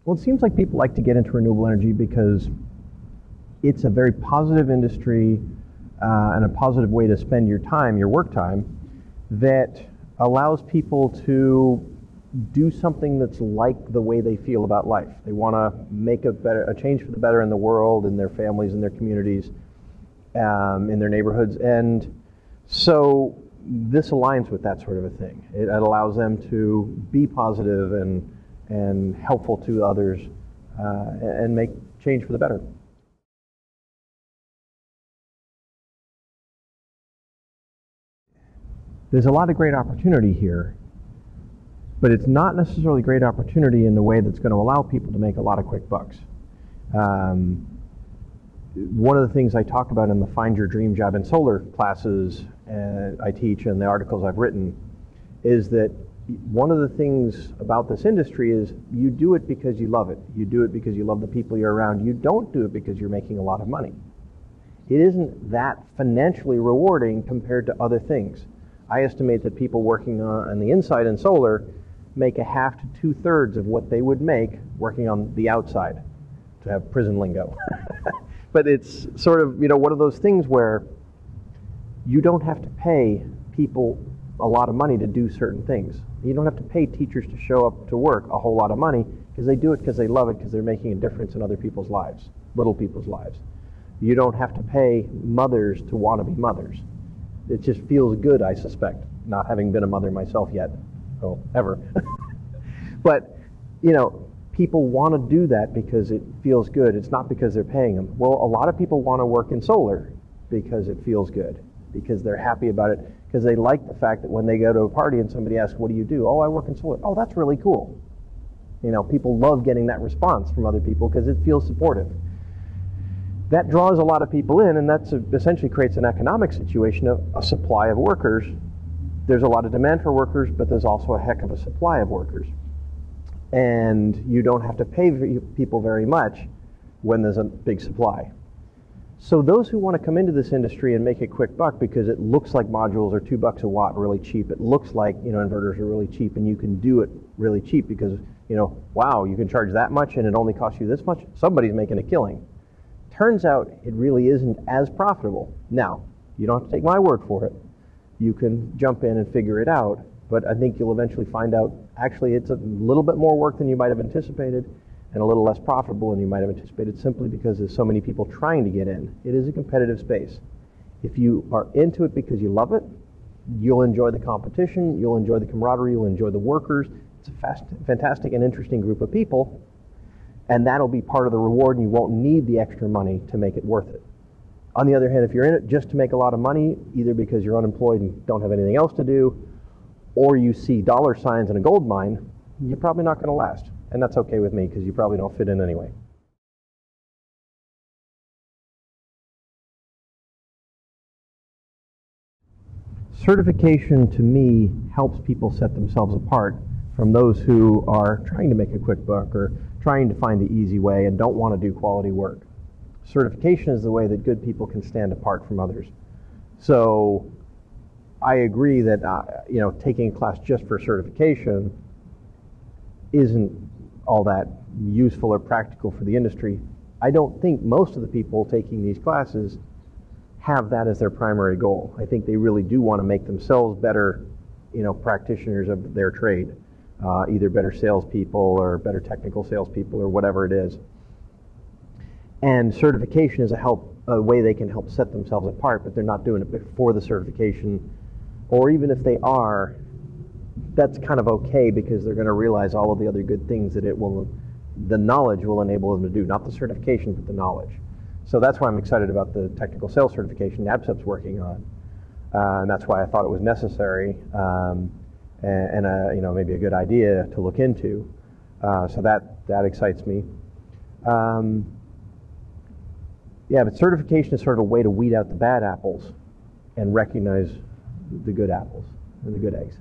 Well, it seems like people like to get into renewable energy because it's a very positive industry and a positive way to spend your time, your work time, that allows people to do something that's like the way they feel about life. They want to make a change for the better in the world, in their families, in their communities, in their neighborhoods. And so this aligns with that sort of a thing. It allows them to be positive and helpful to others and make change for the better. There's a lot of great opportunity here, but it's not necessarily great opportunity in the way that's going to allow people to make a lot of quick bucks. One of the things I talk about in the Find Your Dream Job in Solar classes I teach and the articles I've written is that one of the things about this industry is you do it because you love it. You do it because you love the people you're around. You don't do it because you're making a lot of money. It isn't that financially rewarding compared to other things. I estimate that people working on the inside in solar make a half to two-thirds of what they would make working on the outside, to have prison lingo. But it's sort of, one of those things where you don't have to pay people a lot of money to do certain things. You don't have to pay teachers to show up to work a whole lot of money because they do it because they love it, because they're making a difference in other people's lives, little people's lives. You don't have to pay mothers to want to be mothers. It just feels good, I suspect, not having been a mother myself yet, or ever. But, people want to do that because it feels good. It's not because they're paying them. Well, a lot of people want to work in solar because it feels good, because they're happy about it, because they like the fact that when they go to a party and somebody asks, what do you do? Oh, I work in solar. Oh, that's really cool. People love getting that response from other people because it feels supportive. That draws a lot of people in, and that essentially creates an economic situation of a supply of workers. There's a lot of demand for workers, but there's also a heck of a supply of workers. And you don't have to pay people very much when there's a big supply. So those who want to come into this industry and make a quick buck because it looks like modules are $2 a watt really cheap, it looks like inverters are really cheap, and you can do it really cheap because wow, you can charge that much and it only costs you this much, somebody's making a killing. Turns out it really isn't as profitable. Now, you don't have to take my word for it. You can jump in and figure it out, but I think you'll eventually find out actually it's a little bit more work than you might have anticipated and a little less profitable than you might have anticipated, simply because there's so many people trying to get in. It is a competitive space. If you are into it because you love it, you'll enjoy the competition, you'll enjoy the camaraderie, you'll enjoy the workers. It's a fantastic and interesting group of people, and that'll be part of the reward, and you won't need the extra money to make it worth it. On the other hand, if you're in it just to make a lot of money, either because you're unemployed and don't have anything else to do, or you see dollar signs in a gold mine, you're probably not going to last. And that's okay with me, because you probably don't fit in anyway. Certification, to me, helps people set themselves apart from those who are trying to make a quick buck or trying to find the easy way and don't want to do quality work. Certification is the way that good people can stand apart from others. So I agree that taking a class just for certification isn't all that useful or practical for the industry. I don't think most of the people taking these classes have that as their primary goal. I think they really do want to make themselves better, practitioners of their trade, either better salespeople or better technical salespeople or whatever it is. And certification is a way they can help set themselves apart, but they're not doing it before the certification. Or even if they are, that's kind of okay, because they're going to realize all of the other good things that the knowledge will enable them to do, not the certification, but the knowledge. So that's why I'm excited about the technical sales certification NABCEP's working on, and that's why I thought it was necessary and maybe a good idea to look into. So that excites me. But certification is sort of a way to weed out the bad apples and recognize the good apples and the good eggs.